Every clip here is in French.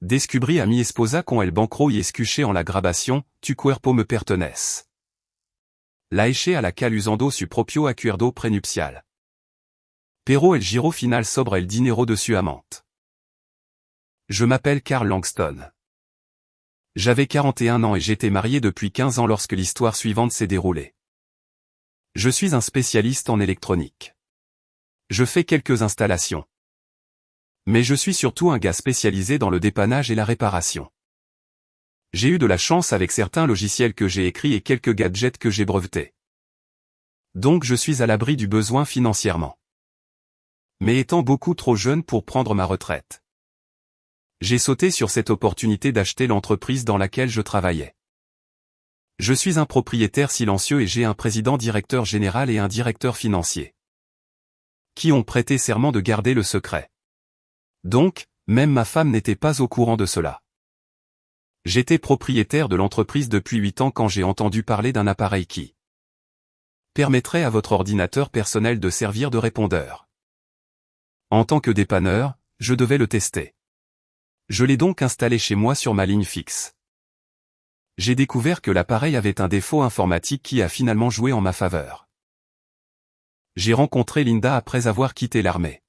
Descubrí a mi esposa con el banco y escuché en la grabación, tu cuerpo me pertenece. La eché a la cal usando su propio acuerdo prenupcial. Pero el giro final sobre el dinero de su amante. Je m'appelle Carl Langston. J'avais 41 ans et j'étais marié depuis 15 ans lorsque l'histoire suivante s'est déroulée. Je suis un spécialiste en électronique. Je fais quelques installations. Mais je suis surtout un gars spécialisé dans le dépannage et la réparation. J'ai eu de la chance avec certains logiciels que j'ai écrits et quelques gadgets que j'ai brevetés. Donc je suis à l'abri du besoin financièrement. Mais étant beaucoup trop jeune pour prendre ma retraite. J'ai sauté sur cette opportunité d'acheter l'entreprise dans laquelle je travaillais. Je suis un propriétaire silencieux et j'ai un président directeur général et un directeur financier. Qui ont prêté serment de garder le secret. Donc, même ma femme n'était pas au courant de cela. J'étais propriétaire de l'entreprise depuis 8 ans quand j'ai entendu parler d'un appareil qui permettrait à votre ordinateur personnel de servir de répondeur. En tant que dépanneur, je devais le tester. Je l'ai donc installé chez moi sur ma ligne fixe. J'ai découvert que l'appareil avait un défaut informatique qui a finalement joué en ma faveur. J'ai rencontré Linda après avoir quitté l'armée.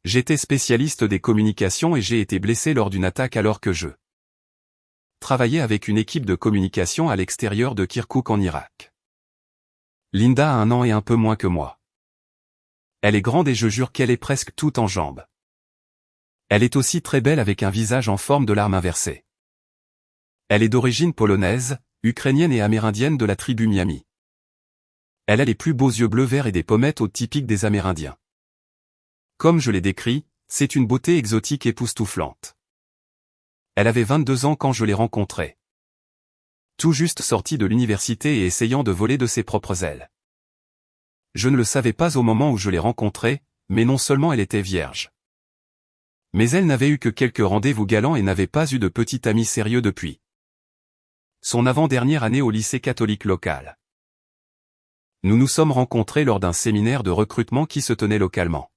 J'étais spécialiste des communications et j'ai été blessé lors d'une attaque alors que je travaillais avec une équipe de communication à l'extérieur de Kirkouk en Irak. Linda a 1 an et un peu moins que moi. Elle est grande et je jure qu'elle est presque toute en jambes. Elle est aussi très belle avec un visage en forme de larme inversée. Elle est d'origine polonaise, ukrainienne et amérindienne de la tribu Miami. Elle a les plus beaux yeux bleu-vert et des pommettes aux typiques des Amérindiens. Comme je l'ai décrit, c'est une beauté exotique époustouflante. Elle avait 22 ans quand je l'ai rencontrée. Tout juste sortie de l'université et essayant de voler de ses propres ailes. Je ne le savais pas au moment où je l'ai rencontrée, mais non seulement elle était vierge. Mais elle n'avait eu que quelques rendez-vous galants et n'avait pas eu de petit ami sérieux depuis son avant-dernière année au lycée catholique local. Nous nous sommes rencontrés lors d'un séminaire de recrutement qui se tenait localement.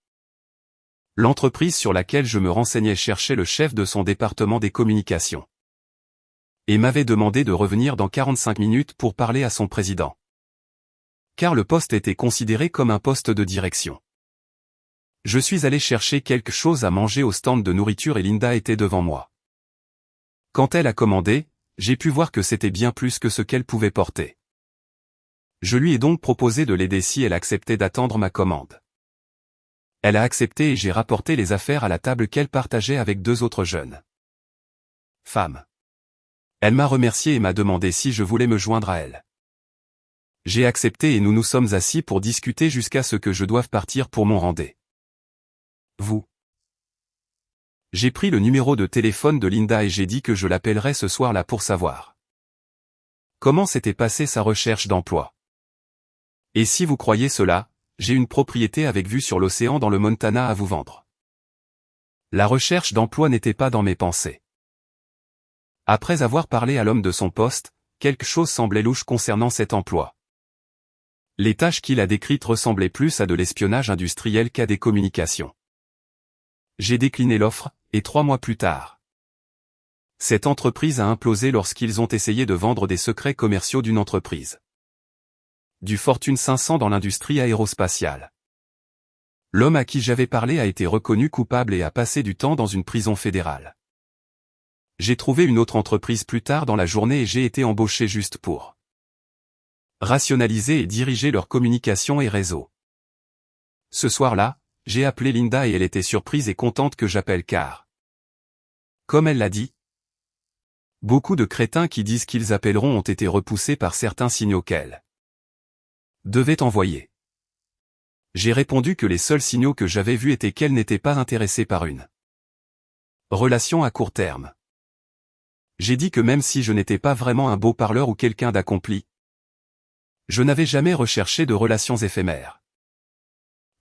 L'entreprise sur laquelle je me renseignais cherchait le chef de son département des communications. Et m'avait demandé de revenir dans 45 minutes pour parler à son président. Car le poste était considéré comme un poste de direction. Je suis allé chercher quelque chose à manger au stand de nourriture et Linda était devant moi. Quand elle a commandé, j'ai pu voir que c'était bien plus que ce qu'elle pouvait porter. Je lui ai donc proposé de l'aider si elle acceptait d'attendre ma commande. Elle a accepté et j'ai rapporté les affaires à la table qu'elle partageait avec 2 autres jeunes femmes. Elle m'a remercié et m'a demandé si je voulais me joindre à elle. J'ai accepté et nous nous sommes assis pour discuter jusqu'à ce que je doive partir pour mon rendez-vous. J'ai pris le numéro de téléphone de Linda et j'ai dit que je l'appellerais ce soir-là pour savoir comment s'était passée sa recherche d'emploi. Et si vous croyez cela, j'ai une propriété avec vue sur l'océan dans le Montana à vous vendre. La recherche d'emploi n'était pas dans mes pensées. Après avoir parlé à l'homme de son poste, quelque chose semblait louche concernant cet emploi. Les tâches qu'il a décrites ressemblaient plus à de l'espionnage industriel qu'à des communications. J'ai décliné l'offre, et 3 mois plus tard. Cette entreprise a implosé lorsqu'ils ont essayé de vendre des secrets commerciaux d'une entreprise. Du Fortune 500 dans l'industrie aérospatiale. L'homme à qui j'avais parlé a été reconnu coupable et a passé du temps dans une prison fédérale. J'ai trouvé une autre entreprise plus tard dans la journée et j'ai été embauché juste pour rationaliser et diriger leur communication et réseau. Ce soir-là, j'ai appelé Linda et elle était surprise et contente que j'appelle car, comme elle l'a dit, beaucoup de crétins qui disent qu'ils appelleront ont été repoussés par certains signaux qu'elle devait envoyer. J'ai répondu que les seuls signaux que j'avais vus étaient qu'elle n'était pas intéressée par une relation à court terme. J'ai dit que même si je n'étais pas vraiment un beau parleur ou quelqu'un d'accompli, je n'avais jamais recherché de relations éphémères.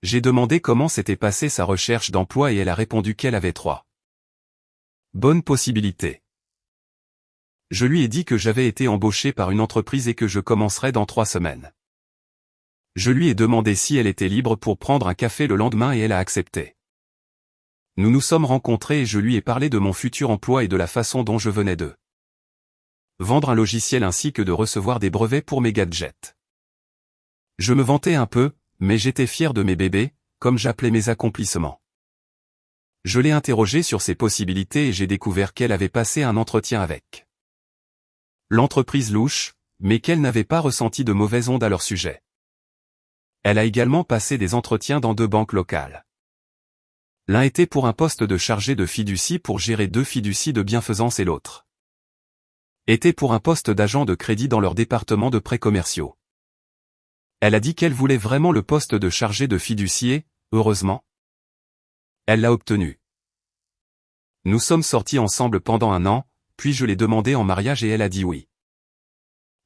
J'ai demandé comment s'était passée sa recherche d'emploi et elle a répondu qu'elle avait 3 bonnes possibilités. Je lui ai dit que j'avais été embauché par une entreprise et que je commencerais dans 3 semaines. Je lui ai demandé si elle était libre pour prendre un café le lendemain et elle a accepté. Nous nous sommes rencontrés et je lui ai parlé de mon futur emploi et de la façon dont je venais de vendre un logiciel ainsi que de recevoir des brevets pour mes gadgets. Je me vantais un peu, mais j'étais fier de mes bébés, comme j'appelais mes accomplissements. Je l'ai interrogée sur ses possibilités et j'ai découvert qu'elle avait passé un entretien avec l'entreprise louche, mais qu'elle n'avait pas ressenti de mauvaises ondes à leur sujet. Elle a également passé des entretiens dans 2 banques locales. L'un était pour un poste de chargé de fiducie pour gérer 2 fiducies de bienfaisance et l'autre était pour un poste d'agent de crédit dans leur département de prêts commerciaux. Elle a dit qu'elle voulait vraiment le poste de chargé de fiducie et, heureusement, elle l'a obtenu. Nous sommes sortis ensemble pendant 1 an, puis je l'ai demandé en mariage et elle a dit oui.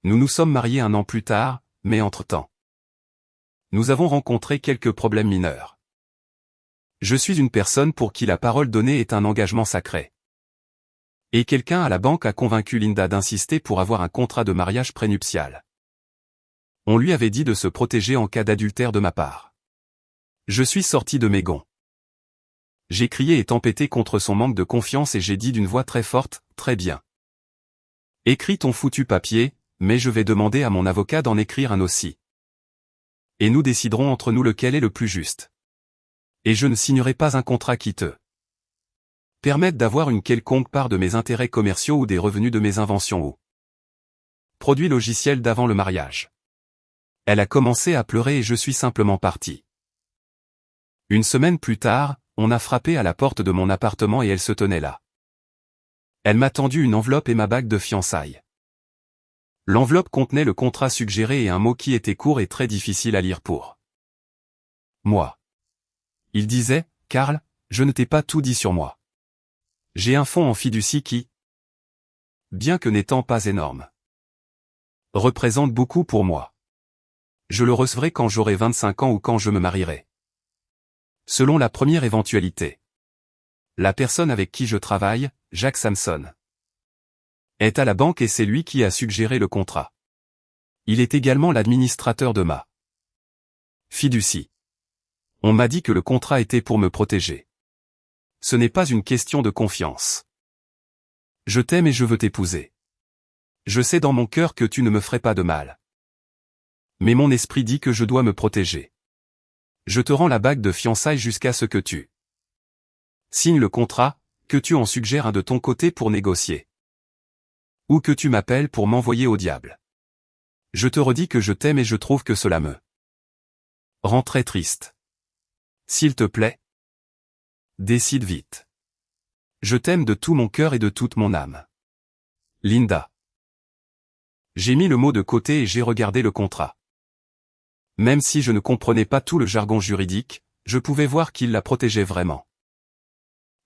Nous nous sommes mariés 1 an plus tard, mais entre-temps, nous avons rencontré quelques problèmes mineurs. Je suis une personne pour qui la parole donnée est un engagement sacré. Et quelqu'un à la banque a convaincu Linda d'insister pour avoir un contrat de mariage prénuptial. On lui avait dit de se protéger en cas d'adultère de ma part. Je suis sorti de mes gonds. J'ai crié et tempêté contre son manque de confiance et j'ai dit d'une voix très forte, « Très bien. Écris ton foutu papier, mais je vais demander à mon avocat d'en écrire un aussi. Et nous déciderons entre nous lequel est le plus juste. Et je ne signerai pas un contrat qui te permette d'avoir une quelconque part de mes intérêts commerciaux ou des revenus de mes inventions ou produits logiciels d'avant le mariage. » Elle a commencé à pleurer et je suis simplement parti. 1 semaine plus tard, on a frappé à la porte de mon appartement et elle se tenait là. Elle m'a tendu une enveloppe et ma bague de fiançailles. L'enveloppe contenait le contrat suggéré et un mot qui était court et très difficile à lire pour moi. Il disait, « Karl, je ne t'ai pas tout dit sur moi. J'ai un fonds en fiducie qui, bien que n'étant pas énorme, représente beaucoup pour moi. Je le recevrai quand j'aurai 25 ans ou quand je me marierai. Selon la première éventualité. La personne avec qui je travaille, Jacques Samson, est à la banque et c'est lui qui a suggéré le contrat. Il est également l'administrateur de ma fiducie. On m'a dit que le contrat était pour me protéger. Ce n'est pas une question de confiance. Je t'aime et je veux t'épouser. Je sais dans mon cœur que tu ne me ferais pas de mal. Mais mon esprit dit que je dois me protéger. Je te rends la bague de fiançailles jusqu'à ce que tu signes le contrat, que tu en suggères un de ton côté pour négocier. Ou que tu m'appelles pour m'envoyer au diable. Je te redis que je t'aime et je trouve que cela me rend très triste. S'il te plaît, décide vite. Je t'aime de tout mon cœur et de toute mon âme. Linda. J'ai mis le mot de côté et j'ai regardé le contrat. Même si je ne comprenais pas tout le jargon juridique, je pouvais voir qu'il la protégeait vraiment.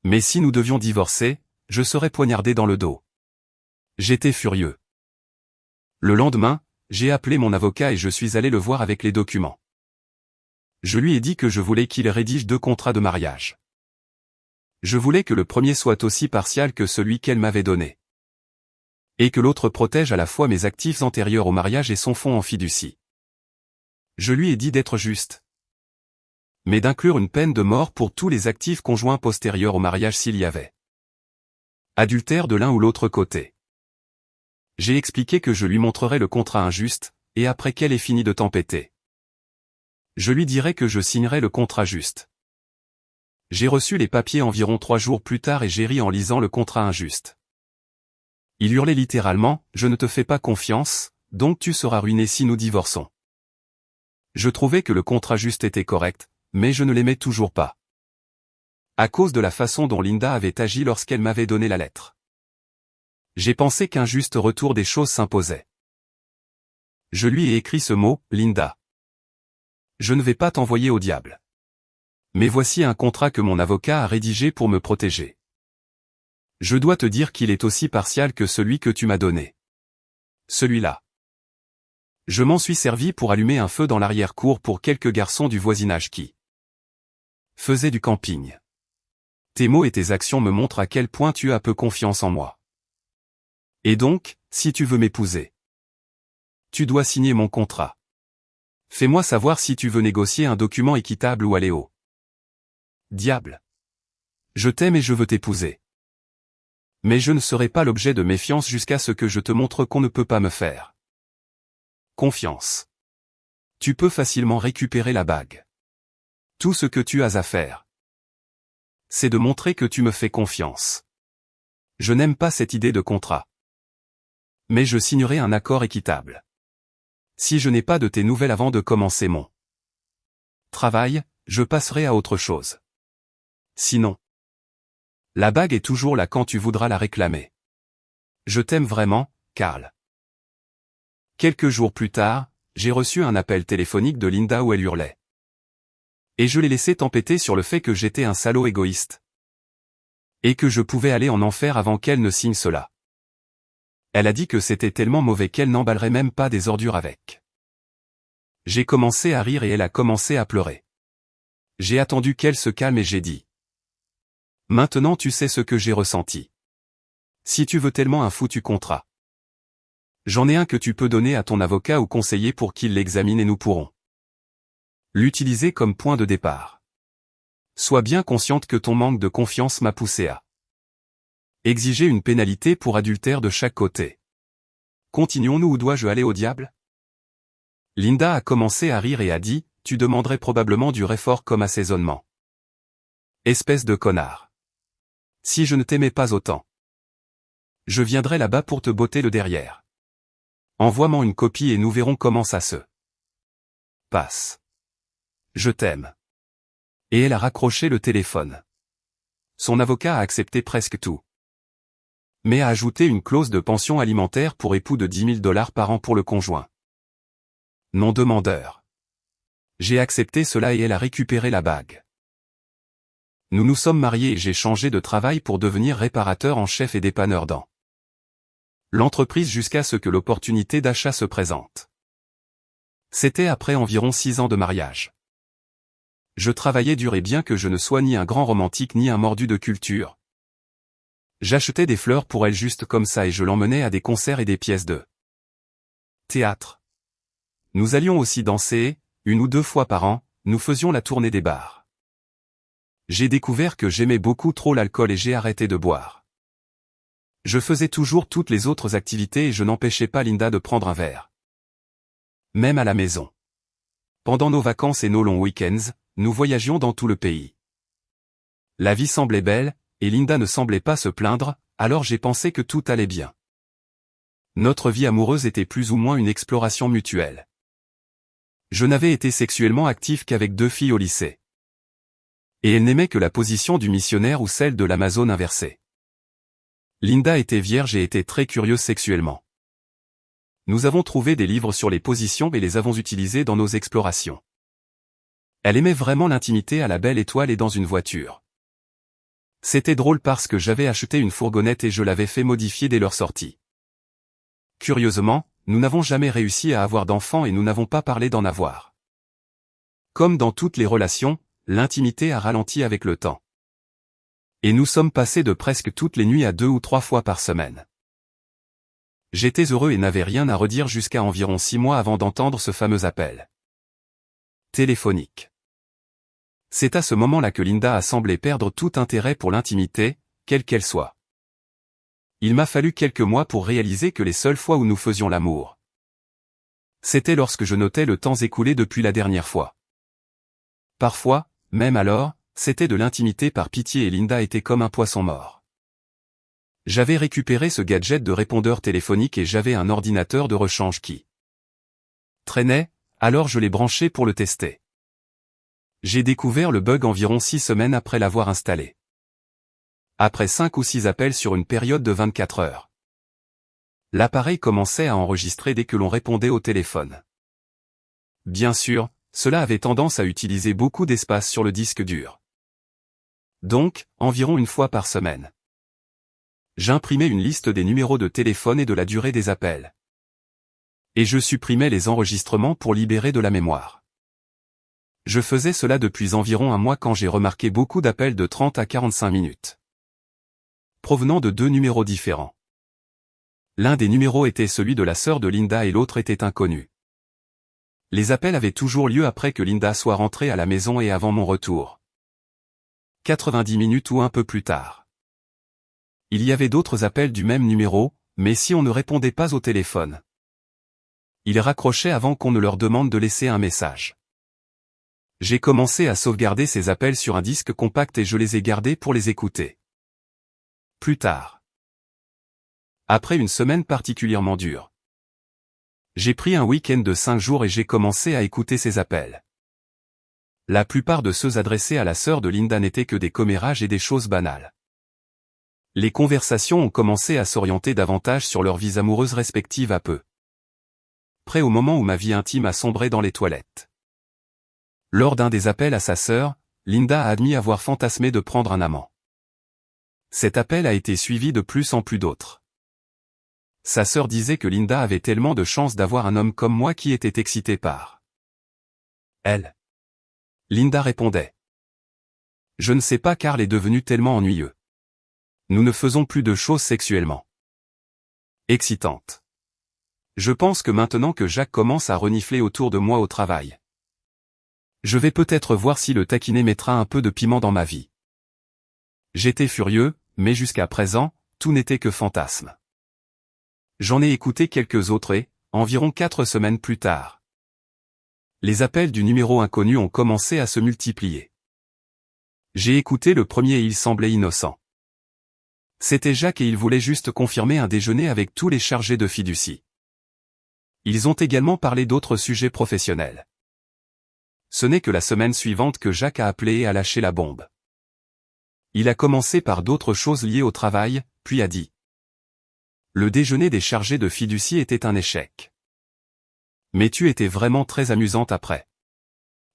Mais si nous devions divorcer, je serais poignardé dans le dos. J'étais furieux. Le lendemain, j'ai appelé mon avocat et je suis allé le voir avec les documents. Je lui ai dit que je voulais qu'il rédige 2 contrats de mariage. Je voulais que le premier soit aussi partial que celui qu'elle m'avait donné. Et que l'autre protège à la fois mes actifs antérieurs au mariage et son fonds en fiducie. Je lui ai dit d'être juste. Mais d'inclure une peine de mort pour tous les actifs conjoints postérieurs au mariage s'il y avait adultère de l'un ou l'autre côté. J'ai expliqué que je lui montrerais le contrat injuste, et après qu'elle ait fini de tempêter, je lui dirai que je signerai le contrat juste. J'ai reçu les papiers environ 3 jours plus tard et j'ai ri en lisant le contrat injuste. Il hurlait littéralement, « Je ne te fais pas confiance, donc tu seras ruiné si nous divorçons. » Je trouvais que le contrat juste était correct, mais je ne l'aimais toujours pas. À cause de la façon dont Linda avait agi lorsqu'elle m'avait donné la lettre. J'ai pensé qu'un juste retour des choses s'imposait. Je lui ai écrit ce mot, « Linda. Je ne vais pas t'envoyer au diable. Mais voici un contrat que mon avocat a rédigé pour me protéger. Je dois te dire qu'il est aussi partial que celui que tu m'as donné. Celui-là. Je m'en suis servi pour allumer un feu dans l'arrière-cour pour quelques garçons du voisinage qui faisaient du camping. Tes mots et tes actions me montrent à quel point tu as peu confiance en moi. Et donc, si tu veux m'épouser, tu dois signer mon contrat. Fais-moi savoir si tu veux négocier un document équitable ou aller au diable. Je t'aime et je veux t'épouser. Mais je ne serai pas l'objet de méfiance jusqu'à ce que je te montre qu'on ne peut pas me faire confiance. Tu peux facilement récupérer la bague. Tout ce que tu as à faire, c'est de montrer que tu me fais confiance. Je n'aime pas cette idée de contrat. Mais je signerai un accord équitable. Si je n'ai pas de tes nouvelles avant de commencer mon travail, je passerai à autre chose. Sinon, la bague est toujours là quand tu voudras la réclamer. Je t'aime vraiment, Carl. Quelques jours plus tard, j'ai reçu un appel téléphonique de Linda où elle hurlait. Et je l'ai laissé tempêter sur le fait que j'étais un salaud égoïste. Et que je pouvais aller en enfer avant qu'elle ne signe cela. Elle a dit que c'était tellement mauvais qu'elle n'emballerait même pas des ordures avec. J'ai commencé à rire et elle a commencé à pleurer. J'ai attendu qu'elle se calme et j'ai dit. Maintenant tu sais ce que j'ai ressenti. Si tu veux tellement un foutu contrat. J'en ai un que tu peux donner à ton avocat ou conseiller pour qu'il l'examine et nous pourrons l'utiliser comme point de départ. Sois bien consciente que ton manque de confiance m'a poussé à exiger une pénalité pour adultère de chaque côté. Continuons-nous ou dois-je aller au diable? Linda a commencé à rire et a dit, tu demanderais probablement du réfort comme assaisonnement. Espèce de connard. Si je ne t'aimais pas autant, je viendrai là-bas pour te botter le derrière. Envoie-moi une copie et nous verrons comment ça se passe. Je t'aime. Et elle a raccroché le téléphone. Son avocat a accepté presque tout. Mais a ajouté une clause de pension alimentaire pour époux de $10 000 par an pour le conjoint non demandeur. J'ai accepté cela et elle a récupéré la bague. Nous nous sommes mariés et j'ai changé de travail pour devenir réparateur en chef et dépanneur dans l'entreprise jusqu'à ce que l'opportunité d'achat se présente. C'était après environ 6 ans de mariage. Je travaillais dur et bien que je ne sois ni un grand romantique ni un mordu de culture. J'achetais des fleurs pour elle juste comme ça et je l'emmenais à des concerts et des pièces de théâtre. Nous allions aussi danser, 1 ou 2 fois par an, nous faisions la tournée des bars. J'ai découvert que j'aimais beaucoup trop l'alcool et j'ai arrêté de boire. Je faisais toujours toutes les autres activités et je n'empêchais pas Linda de prendre un verre. Même à la maison. Pendant nos vacances et nos longs week-ends, nous voyagions dans tout le pays. La vie semblait belle, et Linda ne semblait pas se plaindre, alors j'ai pensé que tout allait bien. Notre vie amoureuse était plus ou moins une exploration mutuelle. Je n'avais été sexuellement actif qu'avec 2 filles au lycée. Et elle n'aimait que la position du missionnaire ou celle de l'Amazone inversée. Linda était vierge et était très curieuse sexuellement. Nous avons trouvé des livres sur les positions et les avons utilisés dans nos explorations. Elle aimait vraiment l'intimité à la belle étoile et dans une voiture. C'était drôle parce que j'avais acheté une fourgonnette et je l'avais fait modifier dès leur sortie. Curieusement, nous n'avons jamais réussi à avoir d'enfants et nous n'avons pas parlé d'en avoir. Comme dans toutes les relations, l'intimité a ralenti avec le temps. Et nous sommes passés de presque toutes les nuits à 2 ou 3 fois par semaine. J'étais heureux et n'avais rien à redire jusqu'à environ 6 mois avant d'entendre ce fameux appel téléphonique. C'est à ce moment-là que Linda a semblé perdre tout intérêt pour l'intimité, quelle qu'elle soit. Il m'a fallu quelques mois pour réaliser que les seules fois où nous faisions l'amour, c'était lorsque je notais le temps écoulé depuis la dernière fois. Parfois, même alors, c'était de l'intimité par pitié et Linda était comme un poisson mort. J'avais récupéré ce gadget de répondeur téléphonique et j'avais un ordinateur de rechange qui traînait, alors je l'ai branché pour le tester. J'ai découvert le bug environ 6 semaines après l'avoir installé. Après 5 ou 6 appels sur une période de 24 heures. L'appareil commençait à enregistrer dès que l'on répondait au téléphone. Bien sûr, cela avait tendance à utiliser beaucoup d'espace sur le disque dur. Donc, environ 1 fois par semaine. J'imprimais une liste des numéros de téléphone et de la durée des appels. Et je supprimais les enregistrements pour libérer de la mémoire. Je faisais cela depuis environ 1 mois quand j'ai remarqué beaucoup d'appels de 30 à 45 minutes. Provenant de 2 numéros différents. L'un des numéros était celui de la sœur de Linda et l'autre était inconnu. Les appels avaient toujours lieu après que Linda soit rentrée à la maison et avant mon retour. 90 minutes ou un peu plus tard. Il y avait d'autres appels du même numéro, mais si on ne répondait pas au téléphone, ils raccrochaient avant qu'on ne leur demande de laisser un message. J'ai commencé à sauvegarder ces appels sur un disque compact et je les ai gardés pour les écouter. Plus tard. Après une semaine particulièrement dure, j'ai pris un week-end de 5 jours et j'ai commencé à écouter ces appels. La plupart de ceux adressés à la sœur de Linda n'étaient que des commérages et des choses banales. Les conversations ont commencé à s'orienter davantage sur leurs vies amoureuses respectives à peu près au moment où ma vie intime a sombré dans les toilettes. Lors d'un des appels à sa sœur, Linda a admis avoir fantasmé de prendre un amant. Cet appel a été suivi de plus en plus d'autres. Sa sœur disait que Linda avait tellement de chance d'avoir un homme comme moi qui était excité par elle. Linda répondait: Je ne sais pas, Carl est devenu tellement ennuyeux. Nous ne faisons plus de choses sexuellement excitantes. Je pense que maintenant que Jacques commence à renifler autour de moi au travail, je vais peut-être voir si le taquiner mettra un peu de piment dans ma vie. J'étais furieux, mais jusqu'à présent, tout n'était que fantasme. J'en ai écouté quelques autres et, environ 4 semaines plus tard, les appels du numéro inconnu ont commencé à se multiplier. J'ai écouté le premier et il semblait innocent. C'était Jacques et il voulait juste confirmer un déjeuner avec tous les chargés de fiducie. Ils ont également parlé d'autres sujets professionnels. Ce n'est que la semaine suivante que Jacques a appelé et a lâché la bombe. Il a commencé par d'autres choses liées au travail, puis a dit: Le déjeuner des chargés de fiducie était un échec. Mais tu étais vraiment très amusante après.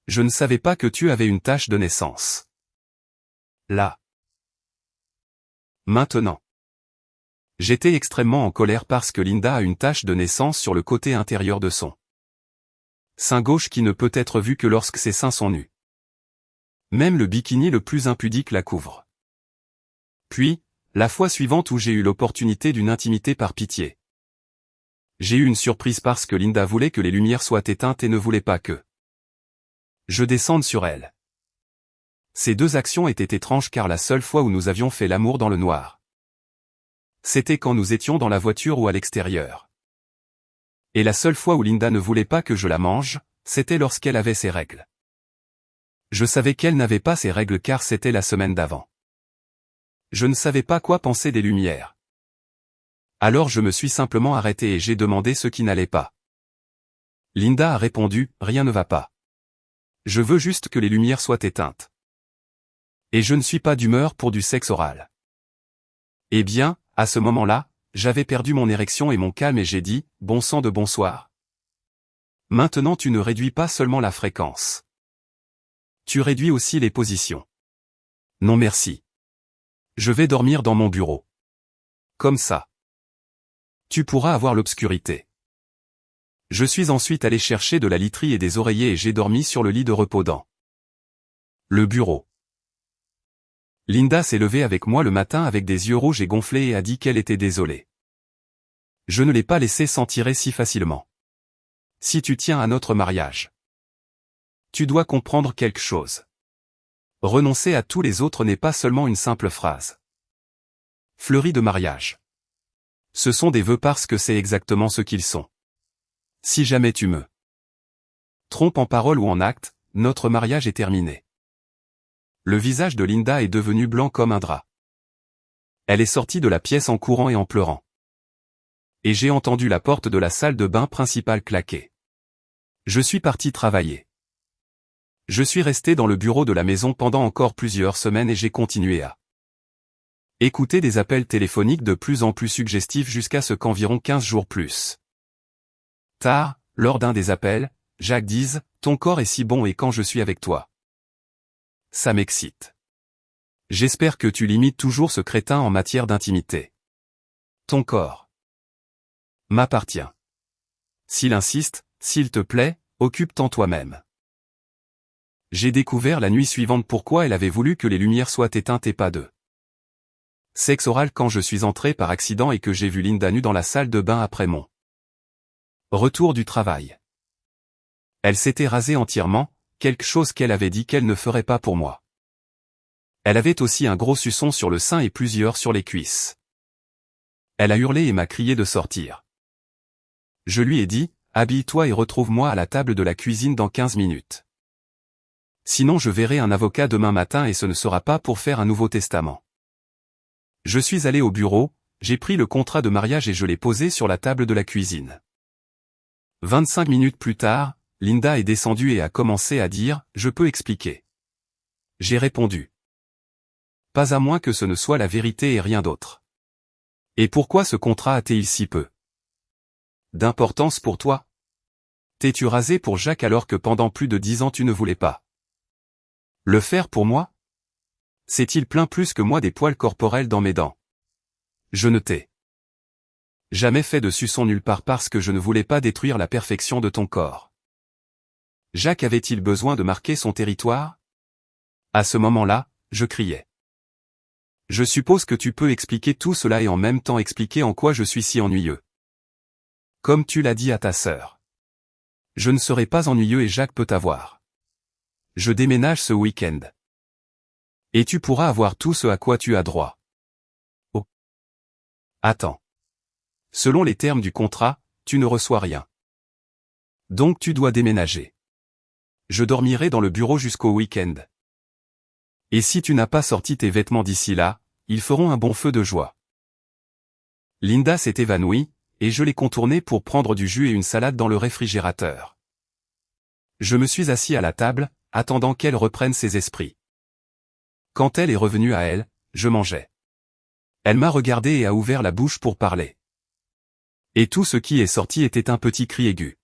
Je ne savais pas que tu avais une tache de naissance. Là. Maintenant. J'étais extrêmement en colère parce que Linda a une tache de naissance sur le côté intérieur de son sein gauche qui ne peut être vue que lorsque ses seins sont nus. Même le bikini le plus impudique la couvre. Puis, la fois suivante où j'ai eu l'opportunité d'une intimité par pitié, j'ai eu une surprise parce que Linda voulait que les lumières soient éteintes et ne voulait pas que je descende sur elle. Ces deux actions étaient étranges car la seule fois où nous avions fait l'amour dans le noir, c'était quand nous étions dans la voiture ou à l'extérieur. Et la seule fois où Linda ne voulait pas que je la mange, c'était lorsqu'elle avait ses règles. Je savais qu'elle n'avait pas ses règles car c'était la semaine d'avant. Je ne savais pas quoi penser des lumières. Alors je me suis simplement arrêté et j'ai demandé ce qui n'allait pas. Linda a répondu: Rien ne va pas. Je veux juste que les lumières soient éteintes. Et je ne suis pas d'humeur pour du sexe oral. Eh bien, à ce moment-là, j'avais perdu mon érection et mon calme et j'ai dit: Bon sang de bonsoir. Maintenant tu ne réduis pas seulement la fréquence. Tu réduis aussi les positions. Non merci. Je vais dormir dans mon bureau. Comme ça. Tu pourras avoir l'obscurité. Je suis ensuite allé chercher de la literie et des oreillers et j'ai dormi sur le lit de repos dans le bureau. Linda s'est levée avec moi le matin avec des yeux rouges et gonflés et a dit qu'elle était désolée. Je ne l'ai pas laissée s'en tirer si facilement. Si tu tiens à notre mariage, tu dois comprendre quelque chose. Renoncer à tous les autres n'est pas seulement une simple phrase fleurie de mariage. Ce sont des vœux parce que c'est exactement ce qu'ils sont. Si jamais tu me trompes en parole ou en acte, notre mariage est terminé. Le visage de Linda est devenu blanc comme un drap. Elle est sortie de la pièce en courant et en pleurant. Et j'ai entendu la porte de la salle de bain principale claquer. Je suis parti travailler. Je suis resté dans le bureau de la maison pendant encore plusieurs semaines et j'ai continué à écouter des appels téléphoniques de plus en plus suggestifs jusqu'à ce qu'environ 15 jours plus tard, lors d'un des appels, Jacques dise: Ton corps est si bon et quand je suis avec toi, ça m'excite. J'espère que tu limites toujours ce crétin en matière d'intimité. Ton corps m'appartient. S'il insiste, s'il te plaît, occupe-t'en toi-même. J'ai découvert la nuit suivante pourquoi elle avait voulu que les lumières soient éteintes et pas de sexe oral quand je suis entré par accident et que j'ai vu Linda nue dans la salle de bain après mon retour du travail. Elle s'était rasée entièrement, quelque chose qu'elle avait dit qu'elle ne ferait pas pour moi. Elle avait aussi un gros suçon sur le sein et plusieurs sur les cuisses. Elle a hurlé et m'a crié de sortir. Je lui ai dit, habille-toi et retrouve-moi à la table de la cuisine dans 15 minutes. Sinon je verrai un avocat demain matin et ce ne sera pas pour faire un nouveau testament. Je suis allé au bureau, j'ai pris le contrat de mariage et je l'ai posé sur la table de la cuisine. 25 minutes plus tard, Linda est descendue et a commencé à dire « Je peux expliquer ». J'ai répondu. Pas à moins que ce ne soit la vérité et rien d'autre. Et pourquoi ce contrat a-t-il si peu d'importance pour toi? T'es-tu rasé pour Jacques alors que pendant plus de 10 ans tu ne voulais pas le faire pour moi? C'est-il plein plus que moi des poils corporels dans mes dents? Je ne t'ai jamais fait de suçon nulle part parce que je ne voulais pas détruire la perfection de ton corps. Jacques avait-il besoin de marquer son territoire? À ce moment-là, je criais. Je suppose que tu peux expliquer tout cela et en même temps expliquer en quoi je suis si ennuyeux. Comme tu l'as dit à ta sœur. Je ne serai pas ennuyeux et Jacques peut t'avoir. Je déménage ce week-end. Et tu pourras avoir tout ce à quoi tu as droit. Oh. Attends. Selon les termes du contrat, tu ne reçois rien. Donc tu dois déménager. Je dormirai dans le bureau jusqu'au week-end. Et si tu n'as pas sorti tes vêtements d'ici là, ils feront un bon feu de joie. Linda s'est évanouie, et je l'ai contournée pour prendre du jus et une salade dans le réfrigérateur. Je me suis assis à la table, attendant qu'elle reprenne ses esprits. Quand elle est revenue à elle, je mangeais. Elle m'a regardé et a ouvert la bouche pour parler. Et tout ce qui est sorti était un petit cri aigu.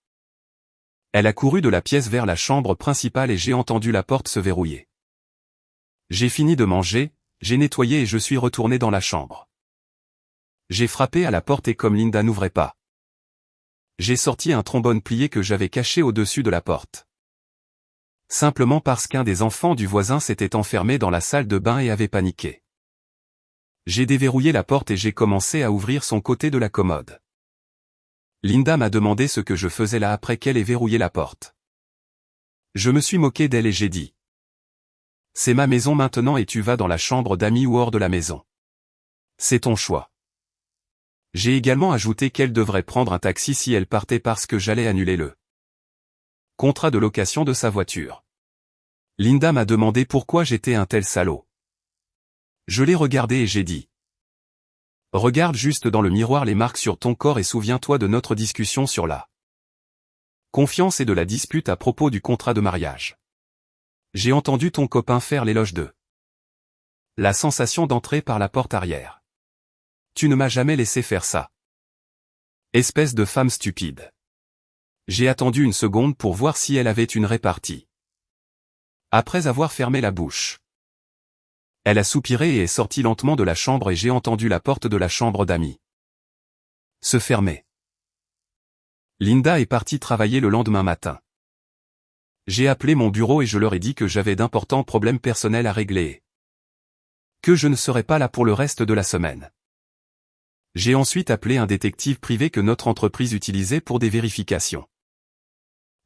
Elle a couru de la pièce vers la chambre principale et j'ai entendu la porte se verrouiller. J'ai fini de manger, j'ai nettoyé et je suis retourné dans la chambre. J'ai frappé à la porte et comme Linda n'ouvrait pas, j'ai sorti un trombone plié que j'avais caché au-dessus de la porte. Simplement parce qu'un des enfants du voisin s'était enfermé dans la salle de bain et avait paniqué. J'ai déverrouillé la porte et j'ai commencé à ouvrir son côté de la commode. Linda m'a demandé ce que je faisais là après qu'elle ait verrouillé la porte. Je me suis moqué d'elle et j'ai dit. C'est ma maison maintenant et tu vas dans la chambre d'amis ou hors de la maison. C'est ton choix. J'ai également ajouté qu'elle devrait prendre un taxi si elle partait parce que j'allais annuler le contrat de location de sa voiture. Linda m'a demandé pourquoi j'étais un tel salaud. Je l'ai regardé et j'ai dit. Regarde juste dans le miroir les marques sur ton corps et souviens-toi de notre discussion sur la confiance et de la dispute à propos du contrat de mariage. J'ai entendu ton copain faire l'éloge de la sensation d'entrer par la porte arrière. Tu ne m'as jamais laissé faire ça. Espèce de femme stupide. J'ai attendu une seconde pour voir si elle avait une répartie. Après avoir fermé la bouche, elle a soupiré et est sortie lentement de la chambre et j'ai entendu la porte de la chambre d'amis se fermer. Linda est partie travailler le lendemain matin. J'ai appelé mon bureau et je leur ai dit que j'avais d'importants problèmes personnels à régler et que je ne serais pas là pour le reste de la semaine. J'ai ensuite appelé un détective privé que notre entreprise utilisait pour des vérifications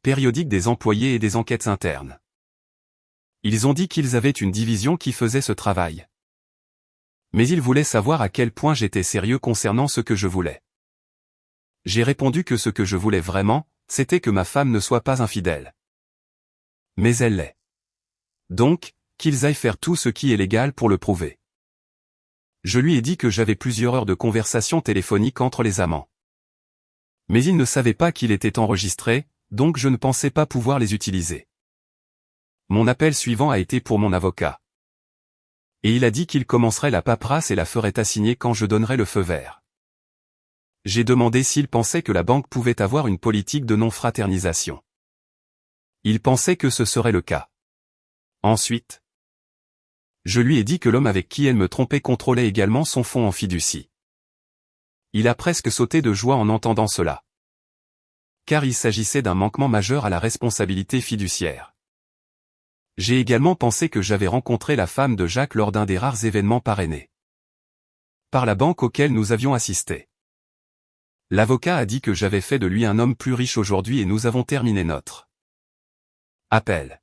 périodiques des employés et des enquêtes internes. Ils ont dit qu'ils avaient une division qui faisait ce travail. Mais ils voulaient savoir à quel point j'étais sérieux concernant ce que je voulais. J'ai répondu que ce que je voulais vraiment, c'était que ma femme ne soit pas infidèle. Mais elle l'est. Donc, qu'ils aillent faire tout ce qui est légal pour le prouver. Je lui ai dit que j'avais plusieurs heures de conversation téléphonique entre les amants. Mais il ne savait pas qu'il était enregistré, donc je ne pensais pas pouvoir les utiliser. Mon appel suivant a été pour mon avocat. Et il a dit qu'il commencerait la paperasse et la ferait assigner quand je donnerais le feu vert. J'ai demandé s'il pensait que la banque pouvait avoir une politique de non-fraternisation. Il pensait que ce serait le cas. Ensuite, je lui ai dit que l'homme avec qui elle me trompait contrôlait également son fonds en fiducie. Il a presque sauté de joie en entendant cela. Car il s'agissait d'un manquement majeur à la responsabilité fiduciaire. J'ai également pensé que j'avais rencontré la femme de Jacques lors d'un des rares événements parrainés par la banque auquel nous avions assisté. L'avocat a dit que j'avais fait de lui un homme plus riche aujourd'hui et nous avons terminé notre appel.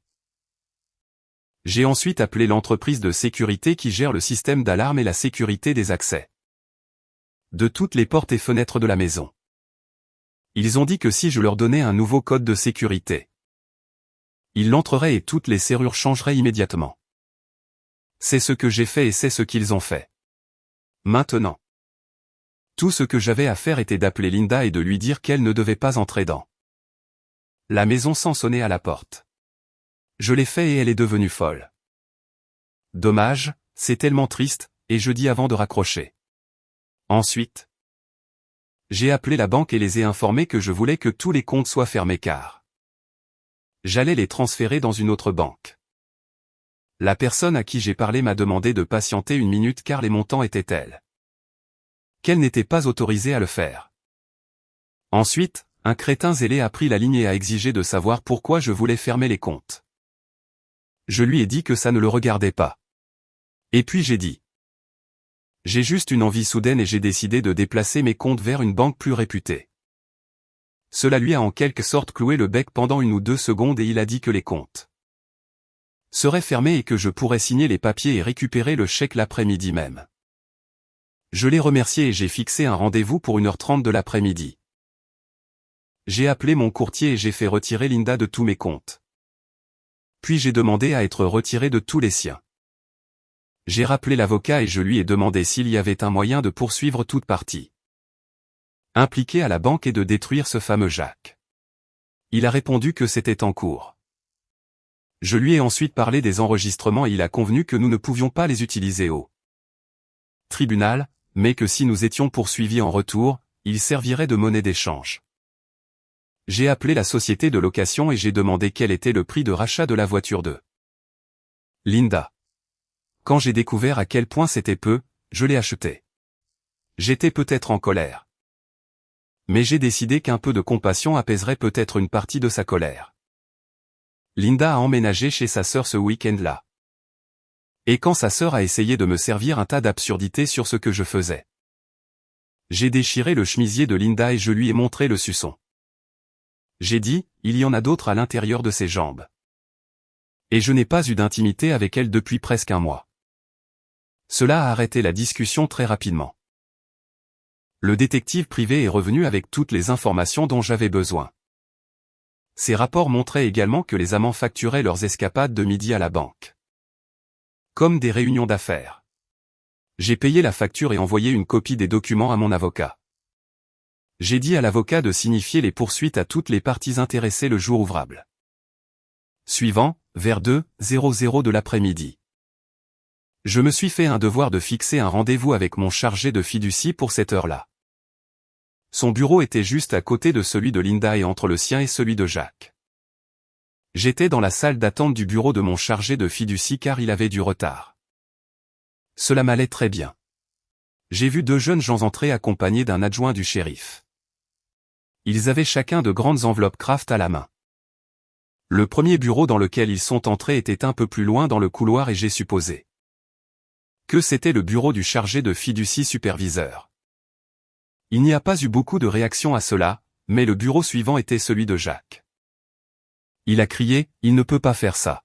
J'ai ensuite appelé l'entreprise de sécurité qui gère le système d'alarme et la sécurité des accès de toutes les portes et fenêtres de la maison. Ils ont dit que si je leur donnais un nouveau code de sécurité, ils l'entreraient et toutes les serrures changeraient immédiatement. C'est ce que j'ai fait et c'est ce qu'ils ont fait. Maintenant, tout ce que j'avais à faire était d'appeler Linda et de lui dire qu'elle ne devait pas entrer dans la maison sans sonner à la porte. Je l'ai fait et elle est devenue folle. Dommage, c'est tellement triste, et je dis avant de raccrocher. Ensuite, j'ai appelé la banque et les ai informés que je voulais que tous les comptes soient fermés car j'allais les transférer dans une autre banque. La personne à qui j'ai parlé m'a demandé de patienter une minute car les montants étaient tels qu'elle n'était pas autorisée à le faire. Ensuite, un crétin zélé a pris la ligne et a exigé de savoir pourquoi je voulais fermer les comptes. Je lui ai dit que ça ne le regardait pas. Et puis j'ai dit: j'ai juste une envie soudaine et j'ai décidé de déplacer mes comptes vers une banque plus réputée. Cela lui a en quelque sorte cloué le bec pendant 1 ou 2 secondes et il a dit que les comptes seraient fermés et que je pourrais signer les papiers et récupérer le chèque l'après-midi même. Je l'ai remercié et j'ai fixé un rendez-vous pour 1h30 de l'après-midi. J'ai appelé mon courtier et j'ai fait retirer Linda de tous mes comptes. Puis j'ai demandé à être retiré de tous les siens. J'ai rappelé l'avocat et je lui ai demandé s'il y avait un moyen de poursuivre toute partie impliquée à la banque et de détruire ce fameux Jacques. Il a répondu que c'était en cours. Je lui ai ensuite parlé des enregistrements et il a convenu que nous ne pouvions pas les utiliser au tribunal, mais que si nous étions poursuivis en retour, ils serviraient de monnaie d'échange. J'ai appelé la société de location et j'ai demandé quel était le prix de rachat de la voiture de Linda. Quand j'ai découvert à quel point c'était peu, je l'ai acheté. J'étais peut-être en colère. Mais j'ai décidé qu'un peu de compassion apaiserait peut-être une partie de sa colère. Linda a emménagé chez sa sœur ce week-end-là. Et quand sa sœur a essayé de me servir un tas d'absurdités sur ce que je faisais, j'ai déchiré le chemisier de Linda et je lui ai montré le suçon. J'ai dit, il y en a d'autres à l'intérieur de ses jambes. Et je n'ai pas eu d'intimité avec elle depuis presque 1 mois. Cela a arrêté la discussion très rapidement. Le détective privé est revenu avec toutes les informations dont j'avais besoin. Ces rapports montraient également que les amants facturaient leurs escapades de midi à la banque comme des réunions d'affaires. J'ai payé la facture et envoyé une copie des documents à mon avocat. J'ai dit à l'avocat de signifier les poursuites à toutes les parties intéressées le jour ouvrable suivant, vers 2h00 de l'après-midi. Je me suis fait un devoir de fixer un rendez-vous avec mon chargé de fiducie pour cette heure-là. Son bureau était juste à côté de celui de Linda et entre le sien et celui de Jacques. J'étais dans la salle d'attente du bureau de mon chargé de fiducie car il avait du retard. Cela m'allait très bien. J'ai vu 2 jeunes gens entrer accompagnés d'un adjoint du shérif. Ils avaient chacun de grandes enveloppes Kraft à la main. Le premier bureau dans lequel ils sont entrés était un peu plus loin dans le couloir et j'ai supposé que c'était le bureau du chargé de fiducie superviseur. Il n'y a pas eu beaucoup de réactions à cela, mais le bureau suivant était celui de Jacques. Il a crié, « Il ne peut pas faire ça ».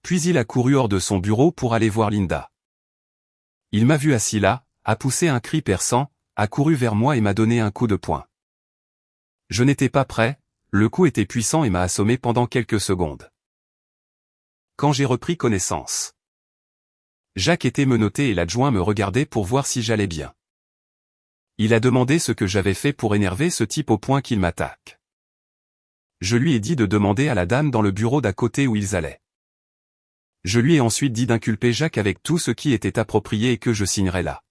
Puis il a couru hors de son bureau pour aller voir Linda. Il m'a vu assis là, a poussé un cri perçant, a couru vers moi et m'a donné un coup de poing. Je n'étais pas prêt, le coup était puissant et m'a assommé pendant quelques secondes. Quand j'ai repris connaissance, Jacques était menotté et l'adjoint me regardait pour voir si j'allais bien. Il a demandé ce que j'avais fait pour énerver ce type au point qu'il m'attaque. Je lui ai dit de demander à la dame dans le bureau d'à côté où ils allaient. Je lui ai ensuite dit d'inculper Jacques avec tout ce qui était approprié et que je signerais la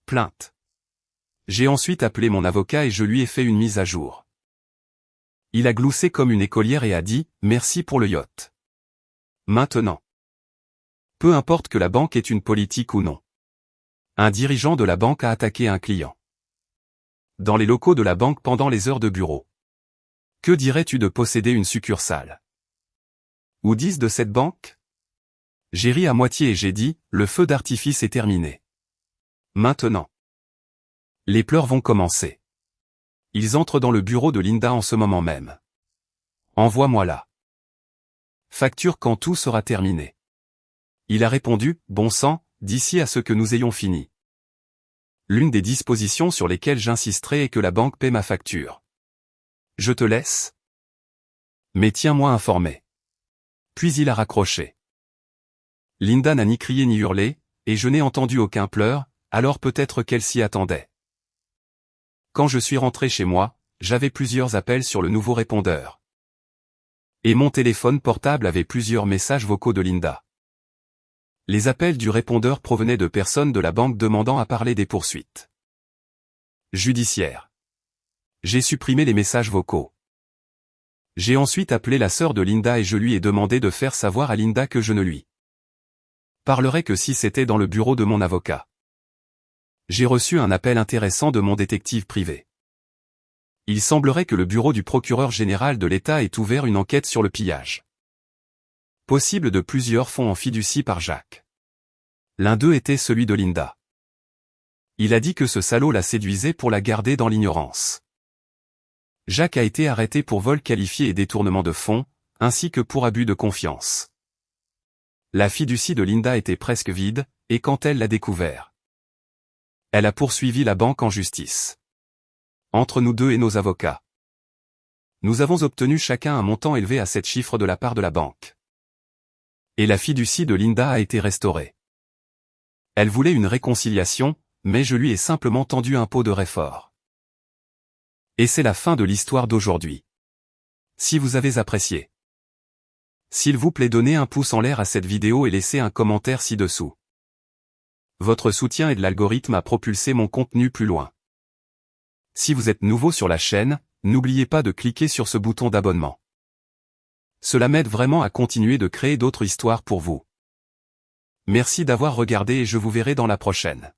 plainte. J'ai ensuite appelé mon avocat et je lui ai fait une mise à jour. Il a gloussé comme une écolière et a dit « Merci pour le yacht ». Maintenant, peu importe que la banque ait une politique ou non, un dirigeant de la banque a attaqué un client dans les locaux de la banque pendant les heures de bureau. Que dirais-tu de posséder une succursale ou 10 de cette banque? J'ai ri à moitié et j'ai dit, le feu d'artifice est terminé. Maintenant, les pleurs vont commencer. Ils entrent dans le bureau de Linda en ce moment même. Envoie-moi là. Facture quand tout sera terminé. Il a répondu, bon sang, d'ici à ce que nous ayons fini. L'une des dispositions sur lesquelles j'insisterai est que la banque paie ma facture. Je te laisse. Mais tiens-moi informé. Puis il a raccroché. Linda n'a ni crié ni hurlé, et je n'ai entendu aucun pleur, alors peut-être qu'elle s'y attendait. Quand je suis rentré chez moi, j'avais plusieurs appels sur le nouveau répondeur. Et mon téléphone portable avait plusieurs messages vocaux de Linda. Les appels du répondeur provenaient de personnes de la banque demandant à parler des poursuites judiciaires. J'ai supprimé les messages vocaux. J'ai ensuite appelé la sœur de Linda et je lui ai demandé de faire savoir à Linda que je ne lui parlerai que si c'était dans le bureau de mon avocat. J'ai reçu un appel intéressant de mon détective privé. Il semblerait que le bureau du procureur général de l'État ait ouvert une enquête sur le pillage possible de plusieurs fonds en fiducie par Jacques. L'un d'eux était celui de Linda. Il a dit que ce salaud la séduisait pour la garder dans l'ignorance. Jacques a été arrêté pour vol qualifié et détournement de fonds, ainsi que pour abus de confiance. La fiducie de Linda était presque vide, et quand elle l'a découvert, elle a poursuivi la banque en justice. Entre nous deux et nos avocats, nous avons obtenu chacun un montant élevé à 7 chiffres de la part de la banque. Et la fiducie de Linda a été restaurée. Elle voulait une réconciliation, mais je lui ai simplement tendu un pot de réfort. Et c'est la fin de l'histoire d'aujourd'hui. Si vous avez apprécié, s'il vous plaît donnez un pouce en l'air à cette vidéo et laissez un commentaire ci-dessous. Votre soutien et de l'algorithme a propulsé mon contenu plus loin. Si vous êtes nouveau sur la chaîne, n'oubliez pas de cliquer sur ce bouton d'abonnement. Cela m'aide vraiment à continuer de créer d'autres histoires pour vous. Merci d'avoir regardé et je vous verrai dans la prochaine.